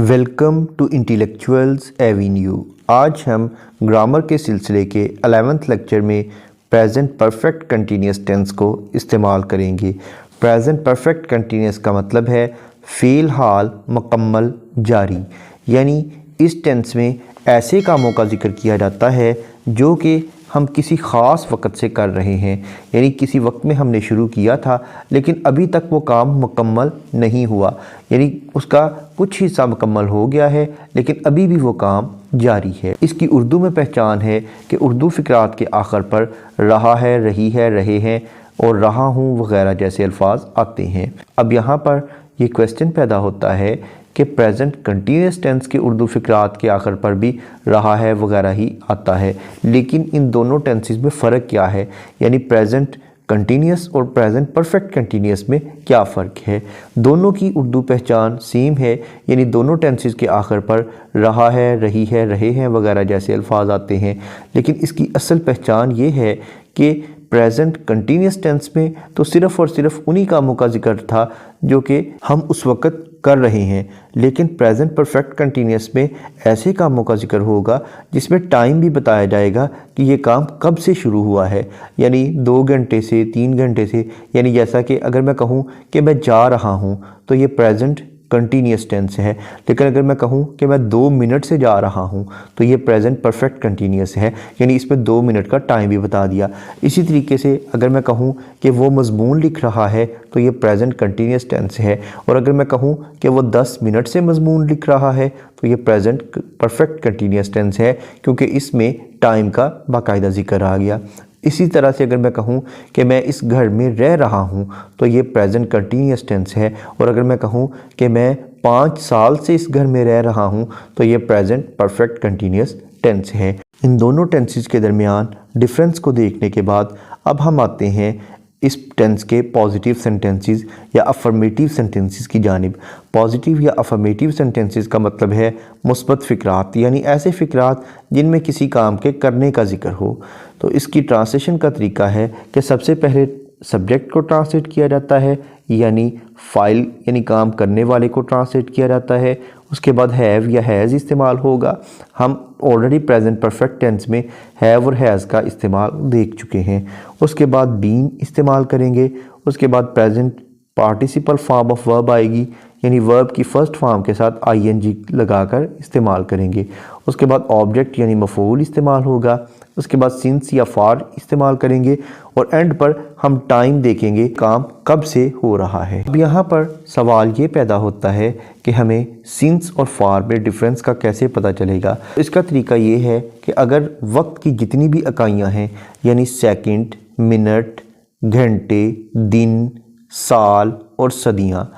Welcome to intellectuals Avenue. आज हम grammar के सिलसिले के 11th लेक्चर में प्रेजेंट परफेक्ट कंटिन्यूस टेंस को इस्तेमाल करेंगे। प्रेजेंट परफेक्ट कंटिन्यूस का मतलब है फ़िलहाल मुकम्मल जारी, यानी इस टेंस में ऐसे कामों का जिक्र किया जाता है जो कि हम किसी ख़ास वक्त से कर रहे हैं, यानी किसी वक्त में हमने शुरू किया था लेकिन अभी तक वो काम मुकम्मल नहीं हुआ, यानी उसका कुछ हिस्सा मुकम्मल हो गया है लेकिन अभी भी वो काम जारी है। इसकी उर्दू में पहचान है कि उर्दू फ़िक़रात के आखिर पर रहा है, रही है, रहे हैं और रहा हूँ वगैरह जैसे अल्फाज आते हैं। अब यहाँ पर ये क्वेश्चन पैदा होता है कि प्रेजेंट कंटिन्यूस टेंस के उर्दू फ़िक़रात के आखिर पर भी रहा है वगैरह ही आता है, लेकिन इन दोनों टेंसेस में फ़र्क क्या है, यानी प्रेजेंट कंटिन्यूस और प्रेजेंट परफेक्ट कंटिन्यूस में क्या फ़र्क है। दोनों की उर्दू पहचान सेम है, यानी दोनों टेंसेस के आखिर पर रहा है, रही है, रहे हैं वगैरह जैसे अल्फाज आते हैं, लेकिन इसकी असल पहचान ये है कि प्रेजेंट कंटिन्यूस टेंस में तो सिर्फ़ और सिर्फ उन्हीं कामों का जिक्र था जो कि हम उस वक़्त कर रहे हैं, लेकिन प्रेजेंट परफेक्ट कंटिन्यूस में ऐसे कामों का जिक्र होगा जिसमें टाइम भी बताया जाएगा कि ये काम कब से शुरू हुआ है, यानी 2 घंटे से, 3 घंटे से, यानी जैसा कि अगर मैं कहूँ कि मैं जा रहा हूँ तो ये प्रेजेंट कंटिन्यूस टेंस है, लेकिन अगर मैं कहूँ कि मैं 2 मिनट से जा रहा हूँ तो ये प्रेजेंट परफेक्ट कंटिन्यूस है, यानी इसमें 2 मिनट का टाइम भी बता दिया। इसी तरीके से अगर मैं कहूँ कि वो मज़मून लिख रहा है तो ये प्रेजेंट कंटिन्यूस टेंस है, और अगर मैं कहूँ कि वो 10 मिनट से मज़मून लिख रहा है तो ये प्रेजेंट परफेक्ट कंटिन्यूस टेंस है, क्योंकि इसमें टाइम का बाकायदा ज़िक्र आ गया। इसी तरह से अगर मैं कहूँ कि मैं इस घर में रह रहा हूँ तो ये प्रेजेंट कंटिन्यूस टेंस है, और अगर मैं कहूँ कि मैं 5 साल से इस घर में रह रहा हूँ तो ये प्रेजेंट परफेक्ट कंटिन्यूस टेंस है। इन दोनों टेंसेस के दरमियान डिफरेंस को देखने के बाद अब हम आते हैं इस टेंस के पॉजिटिव सेंटेंसेस या अफर्मेटिव सेंटेंसेस की जानिब। पॉजिटिव या अफर्मेटिव सेंटेंसेस का मतलब है मुस्बत फ़िक़रात, यानी ऐसे फ़िक़रात जिनमें किसी काम के करने का जिक्र हो। तो इसकी ट्रांसलेशन का तरीका है कि सबसे पहले सब्जेक्ट को ट्रांसलेट किया जाता है, यानी फ़ाइल यानी काम करने वाले को ट्रांसलेट किया जाता है। उसके बाद हैव या हैज़ इस्तेमाल होगा। हम ऑलरेडी प्रेजेंट परफेक्ट टेंस में हैव और हैज़ का इस्तेमाल देख चुके हैं। उसके बाद बीन इस्तेमाल करेंगे। उसके बाद present participle form of verb आएगी, यानी वर्ब की फ़र्स्ट फॉर्म के साथ आईएनजी लगाकर इस्तेमाल करेंगे। उसके बाद ऑब्जेक्ट यानी मफ़ऊल इस्तेमाल होगा। उसके बाद सिंस या फार इस्तेमाल करेंगे, और एंड पर हम टाइम देखेंगे काम कब से हो रहा है। अब यहाँ पर सवाल ये पैदा होता है कि हमें सिंस और फार में डिफरेंस का कैसे पता चलेगा। इसका तरीका ये है कि अगर वक्त की जितनी भी इकाइयाँ हैं, यानी सेकंड, मिनट, घंटे, दिन, साल और सदियाँ,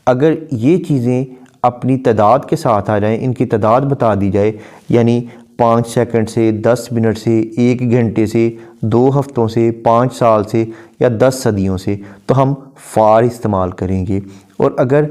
अगर ये चीज़ें अपनी तादाद के साथ आ जाएं, इनकी तादाद बता दी जाए, यानी 5 सेकंड से, 10 मिनट से, 1 घंटे से, 2 हफ्तों से, 5 साल से या 10 सदियों से, तो हम फार इस्तेमाल करेंगे। और अगर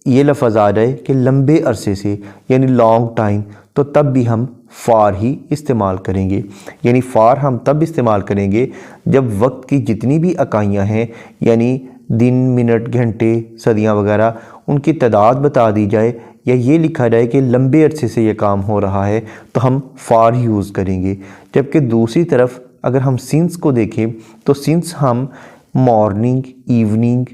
ये लफ्ज़ आ जाए कि लंबे अरसे से, यानी लॉन्ग टाइम, तो तब भी हम फार ही इस्तेमाल करेंगे। यानी फ़ार हम तब इस्तेमाल करेंगे जब वक्त की जितनी भी इकाइयाँ हैं, यानी दिन, मिनट, घंटे, सदियाँ वगैरह, उनकी तादाद बता दी जाए या ये लिखा जाए कि लंबे अरसे से ये काम हो रहा है, तो हम फार यूज़ करेंगे। जबकि दूसरी तरफ अगर हम सिंस को देखें तो सिंस हम मॉर्निंग, इवनिंग,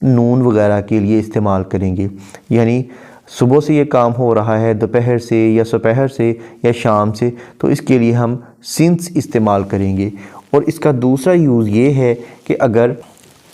नून वगैरह के लिए इस्तेमाल करेंगे, यानी सुबह से ये काम हो रहा है, दोपहर से या सुपहर से या शाम से, तो इसके लिए हम सिंस इस्तेमाल करेंगे। और इसका दूसरा यूज़ ये है कि अगर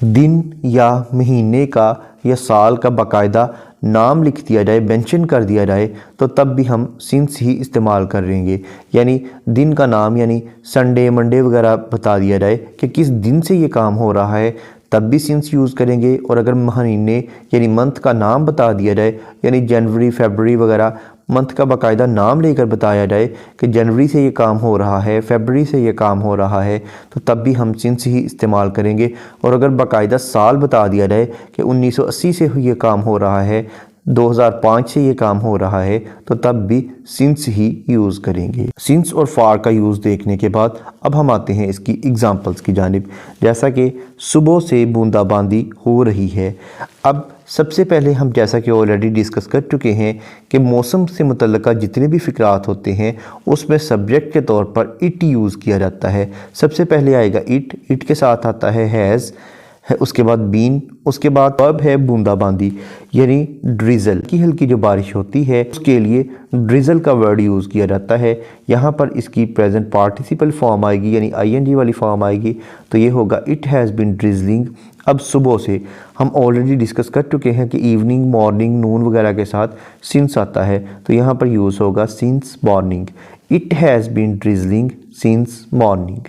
दिन या महीने का या साल का बाकायदा नाम लिख दिया जाए, मेंशन कर दिया जाए, तो तब भी हम सिंस ही इस्तेमाल करेंगे। यानी दिन का नाम, यानी संडे, मंडे वगैरह बता दिया जाए कि किस दिन से ये काम हो रहा है, तब भी सिंस यूज़ करेंगे। और अगर महीने यानी मंथ का नाम बता दिया जाए, यानी जनवरी, फरवरी वगैरह, मंथ का बाकायदा नाम लेकर बताया जाए कि जनवरी से ये काम हो रहा है, फरवरी से ये काम हो रहा है, तो तब भी हम सिंस ही इस्तेमाल करेंगे। और अगर बाकायदा साल बता दिया जाए कि 1980 से ये काम हो रहा है, 2005 से ये काम हो रहा है तो तब भी सिंस ही यूज़ करेंगे। सिंस और फार का यूज़ देखने के बाद अब हम आते हैं इसकी एग्जांपल्स की जानिब। जैसा कि सुबह से बूंदाबांदी हो रही है। अब सबसे पहले हम जैसा कि ऑलरेडी डिस्कस कर चुके हैं कि मौसम से मुतल्लिका जितने भी फ़िक्रात होते हैं उसमें सब्जेक्ट के तौर पर इट यूज़ किया जाता है। सबसे पहले आएगा इट के साथ आता है हैज़, उसके बाद बीन, उसके बाद वर्ब है बूंदाबांदी यानी ड्रिजल की हल्की जो बारिश होती है उसके लिए ड्रिजल का वर्ड यूज़ किया जाता है। यहाँ पर इसकी प्रेजेंट पार्टिसिपल फॉर्म आएगी यानी आईएनजी वाली फॉर्म आएगी, तो ये होगा इट हैज़ बीन ड्रिजलिंग। अब सुबह से हम ऑलरेडी डिस्कस कर चुके हैं कि इवनिंग, मॉर्निंग, नून वगैरह के साथ सिंस आता है, तो यहाँ पर यूज़ होगा since morning. It has been drizzling since morning.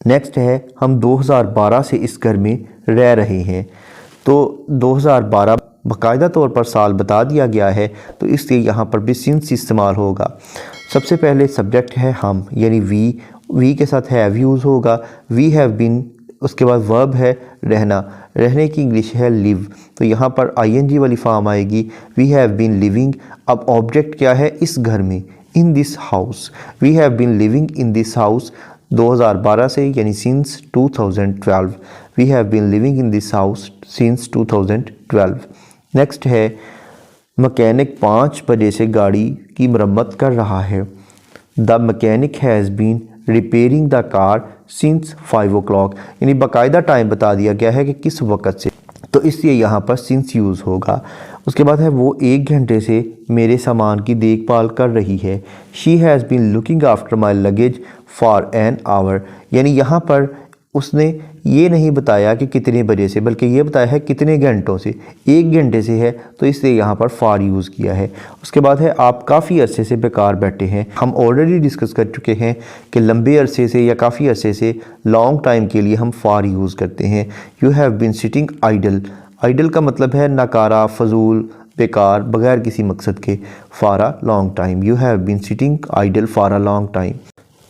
Next है हम 2012 से इस घर में रह रहे हैं, तो 2012 बाकायदा तौर पर साल बता दिया गया है, तो इसलिए यहाँ पर भी सिंस इस्तेमाल होगा। सबसे पहले सब्जेक्ट है हम यानी वी के साथ हैव यूज़ होगा। वी हैव बीन, उसके बाद वर्ब है रहना, रहने की इंग्लिश है लिव, तो यहाँ पर आईएनजी वाली फॉर्म आएगी। We have been living. अब ऑब्जेक्ट क्या है इस घर में, in this house. We have been living in this house 2012 से यानी since 2012। We have been living in this house since 2012। Next है मैकेनिक 5 बजे से गाड़ी की मरम्मत कर रहा है। The mechanic has been repairing the car since 5 o'clock, यानी बाकायदा टाइम बता दिया गया है कि किस वक्त से, तो इसलिए यहाँ पर सिंस यूज़ होगा। उसके बाद है वो 1 घंटे से मेरे सामान की देखभाल कर रही है। She has been looking after my luggage for an hour, यानी यहाँ पर उसने ये नहीं बताया कि कितने बजे से, बल्कि ये बताया है कितने घंटों से, 1 घंटे से है, तो इसलिए यहाँ पर फॉर यूज़ किया है। उसके बाद है आप काफ़ी अरसे से बेकार बैठे हैं। हम ऑलरेडी डिस्कस कर चुके हैं कि लंबे अरसे से या काफ़ी अरसे से, लॉन्ग टाइम के लिए हम फॉर यूज़ करते हैं। You have been sitting idle, idle का मतलब है नकारा, फजूल, बेकार, बगैर किसी मकसद के। For a long time, you have been sitting idle for a long time.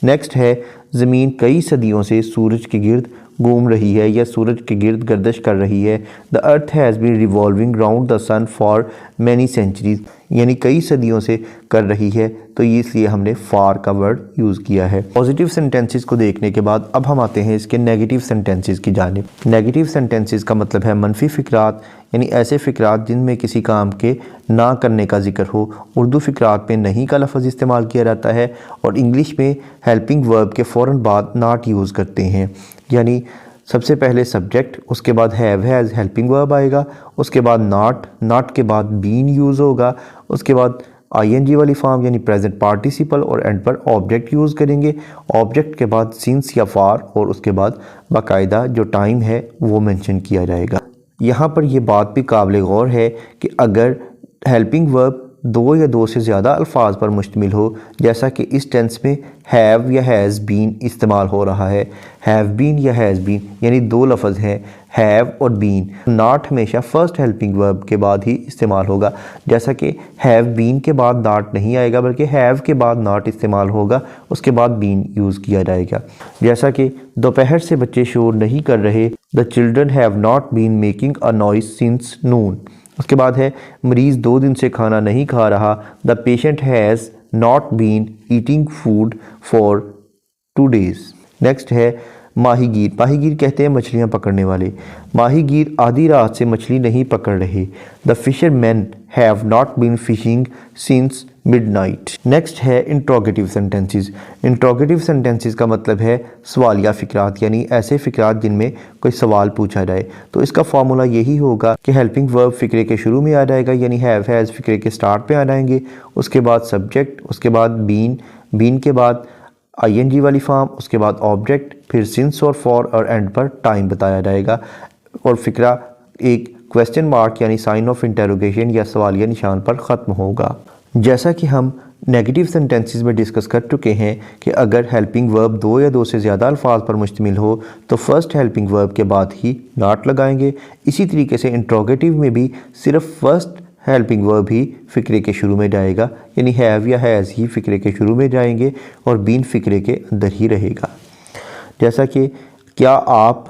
Next है ज़मीन कई सदियों से सूरज के गिर्द घूम रही है या सूरज के गिर्द गर्दिश कर रही है। The earth has been revolving round the sun for many centuries, यानी कई सदियों से कर रही है, तो इसलिए हमने फॉर का वर्ड यूज़ किया है। पॉजिटिव सेंटेंसेस को देखने के बाद अब हम आते हैं इसके नेगेटिव सेंटेंसेस की जानिब। नेगेटिव सेंटेंसेस का मतलब है मनफी फ़िक्रात, यानी ऐसे फ़िक्रात जिनमें किसी काम के ना करने का जिक्र हो। उर्दू फ़िक्रात में नहीं का लफ्ज़ इस्तेमाल किया जाता है और इंग्लिश में हेल्पिंग वर्ब के फ़ौरन बाद नॉट यूज़ करते हैं, यानी सबसे पहले सब्जेक्ट, उसके बाद हैव हैज़ हेल्पिंग वर्ब आएगा, उसके बाद नॉट के बाद बीन यूज़ होगा, उसके बाद आईएनजी वाली फॉर्म यानी प्रेजेंट पार्टिसिपल और एंड पर ऑब्जेक्ट यूज़ करेंगे। ऑब्जेक्ट के बाद सिंस या फॉर और उसके बाद बाकायदा जो टाइम है वो मेंशन किया जाएगा। यहाँ पर यह बात भी काबिल गौर है कि अगर हेल्पिंग वर्ब 2 या 2 से ज़्यादा अल्फाज पर मुश्तमिल हो, जैसा कि इस टेंस में हैव या हैज़ बीन इस्तेमाल हो रहा है। हैव बीन या हैज़ बीन यानी 2 लफ्ज़ हैं, हैव और बीन। नॉट हमेशा फर्स्ट हेल्पिंग वर्ब के बाद ही इस्तेमाल होगा, जैसा कि हैव बीन के बाद नॉट नहीं आएगा बल्कि हैव के बाद नॉट इस्तेमाल होगा, उसके बाद बीन यूज़ किया जाएगा। जैसा कि दोपहर से बच्चे शोर नहीं कर रहे, the children have not been making a noise since noon. उसके बाद है मरीज़ 2 दिन से खाना नहीं खा रहा, the patient has not been eating food for 2 days। Next है माहीगीर, माहीगीर कहते हैं मछलियाँ पकड़ने वाले। माहीगीर आधी रात से मछली नहीं पकड़ रहे, the fisherman have not been fishing since midnight. Next है इंट्रोगेटिव सेंटेंसेस। इंट्रोगेटिव सेंटेंसेस का मतलब है सवालिया फ़िक्रात, यानी ऐसे फ़िक्रात जिनमें कोई सवाल पूछा जाए। तो इसका फार्मूला यही होगा कि हेल्पिंग वर्ब फ़िक्रे के शुरू में आ जाएगा, यानी हैव हैज़ फ़िक्रे के स्टार्ट पे आ जाएंगे, उसके बाद सब्जेक्ट, उसके बाद बीन के बाद आईएनजी वाली फॉर्म, उसके बाद ऑब्जेक्ट, फिर सिंस और फॉर और एंड पर टाइम बताया जाएगा और फ़िक्रा एक क्वेश्चन मार्क यानी साइन ऑफ इंटरोगेशन या सवालिया निशान पर ख़त्म होगा। जैसा कि हम नेगेटिव सेंटेंसेस में डिस्कस कर चुके हैं कि अगर हेल्पिंग वर्ब 2 या 2 से ज़्यादा अल्फाज पर मुश्तमिल हो तो फर्स्ट हेल्पिंग वर्ब के बाद ही नॉट लगाएंगे। इसी तरीके से इंट्रोगेटिव में भी सिर्फ फर्स्ट हेल्पिंग वर्ब ही फ़िक्रे के शुरू में जाएगा, यानी हैव या हैज़ ही फ़िक्रे के शुरू में जाएंगे और बीन फ़िक्रे के अंदर ही रहेगा। जैसा कि क्या आप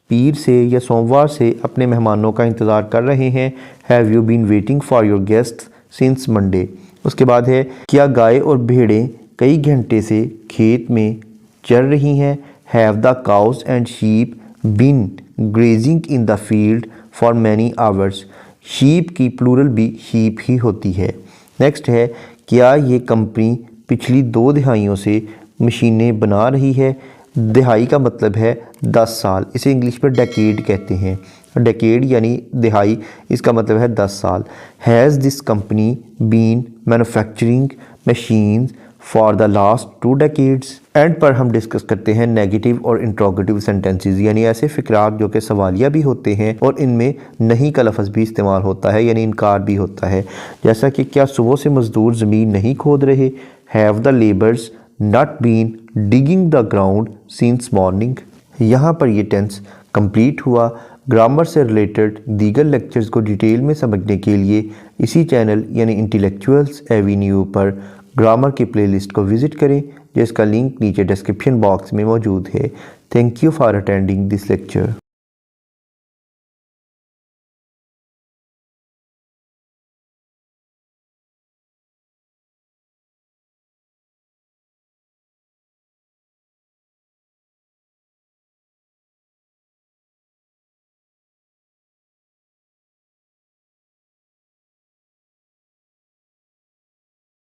पीर से या सोमवार से अपने मेहमानों का इंतज़ार कर रहे हैं। Have you been waiting for your guest since Monday. उसके बाद है क्या गाय और भेड़ें कई घंटे से खेत में चल रही हैं। Have the cows and sheep been grazing in the field for many hours. Sheep की प्लूरल भी शीप ही होती है। नेक्स्ट है क्या ये कंपनी पिछली 2 दिहाइयों से मशीनें बना रही है। दिहाई का मतलब है 10 साल, इसे इंग्लिश में डेकेड कहते हैं। डेकेड यानी दिहाई, इसका मतलब है 10 साल। Has this company been manufacturing machines for the last 2 decades. And पर हम डिस्कस करते हैं नेगेटिव और इंट्रोगेटिव सेंटेंसेस, यानी ऐसे फ़िक्रात जो कि सवालिया भी होते हैं और इनमें नहीं का लफ्ज़ भी इस्तेमाल होता है, यानी इनकार भी होता है। जैसा कि क्या सुबह से मज़दूर ज़मीन नहीं खोद रहे। Have the labours not been digging the ground since morning. यहाँ पर ये टेंस कंप्लीट हुआ। ग्रामर से रिलेटेड दीगर लेक्चर्स को डिटेल में समझने के लिए इसी चैनल यानी इंटेलेक्चुअल्स एवेन्यू पर ग्रामर की प्लेलिस्ट को विज़िट करें, जिसका लिंक नीचे डिस्क्रिप्शन बॉक्स में मौजूद है। Thank you for attending this lecture.